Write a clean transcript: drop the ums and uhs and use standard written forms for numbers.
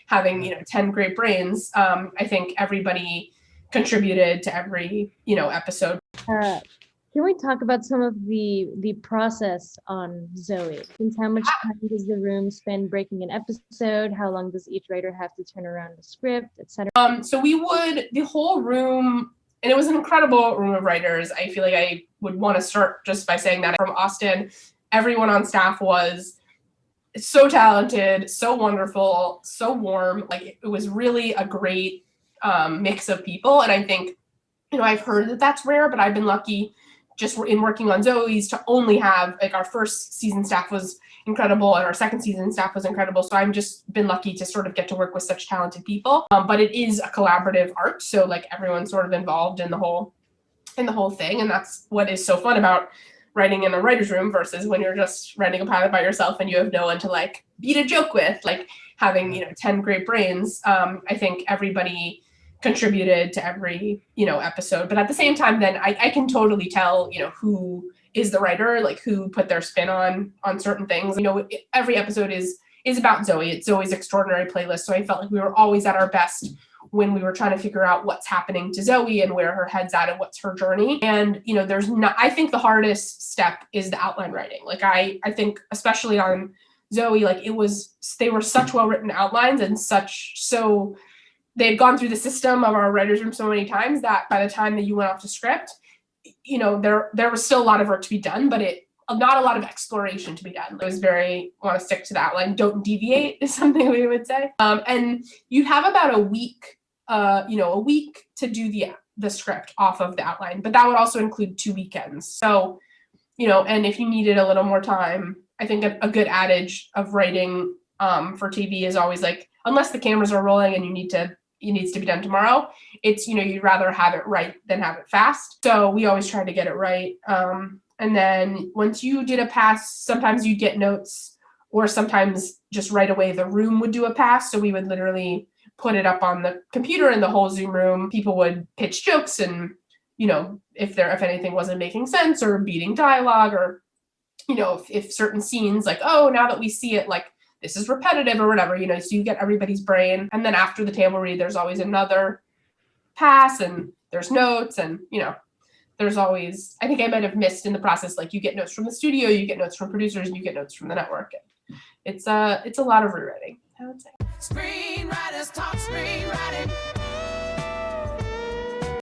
having, 10 great brains. I think everybody contributed to every, episode. Can we talk about some of the process on Zoey? Since how much time does the room spend breaking an episode? How long does each writer have to turn around the script, etc.? So the whole room, and it was an incredible room of writers. I feel like I would want to start just by saying that from Austin, everyone on staff was so talented, so wonderful, so warm. Like it was really a great mix of people. And I think, I've heard that that's rare, but I've been lucky just in working on Zoey's to only have, like, our first season staff was incredible and our second season staff was incredible. So I've just been lucky to sort of get to work with such talented people. But it is a collaborative art. So like everyone's sort of involved in the whole thing. And that's what is so fun about writing in a writer's room versus when you're just writing a pilot by yourself and you have no one to like beat a joke with, like having, 10 great brains. I think everybody contributed to every, episode. But at the same time, then I can totally tell, who is the writer, like who put their spin on certain things. Every episode is about Zoey. It's Zoey's extraordinary playlist. So I felt like we were always at our best when we were trying to figure out what's happening to Zoey and where her head's at and what's her journey. And, I think the hardest step is the outline writing. Like I think especially on Zoey, like they were such well-written outlines and they'd gone through the system of our writer's room so many times that by the time that you went off to script, there was still a lot of work to be done, but not a lot of exploration to be done. It was want to stick to the outline. Don't deviate is something we would say. And you have about a week to do the script off of the outline, but that would also include 2 weekends. So, and if you needed a little more time, I think a good adage of writing for TV is always like, unless the cameras are rolling and it needs to be done tomorrow, it's, you'd rather have it right than have it fast. So we always try to get it right. And then once you did a pass, sometimes you'd get notes, or sometimes just right away the room would do a pass. So we would literally put it up on the computer in the whole Zoom room. People would pitch jokes and, if anything wasn't making sense or beating dialogue, or, if certain scenes like, oh, now that we see it, like, this is repetitive or whatever, so you get everybody's brain. And then after the table read, there's always another pass and there's notes and, there's always, I think I might have missed in the process, like you get notes from the studio, you get notes from producers, and you get notes from the network. It's a lot of rewriting, I would say. Screenwriters talk screenwriting.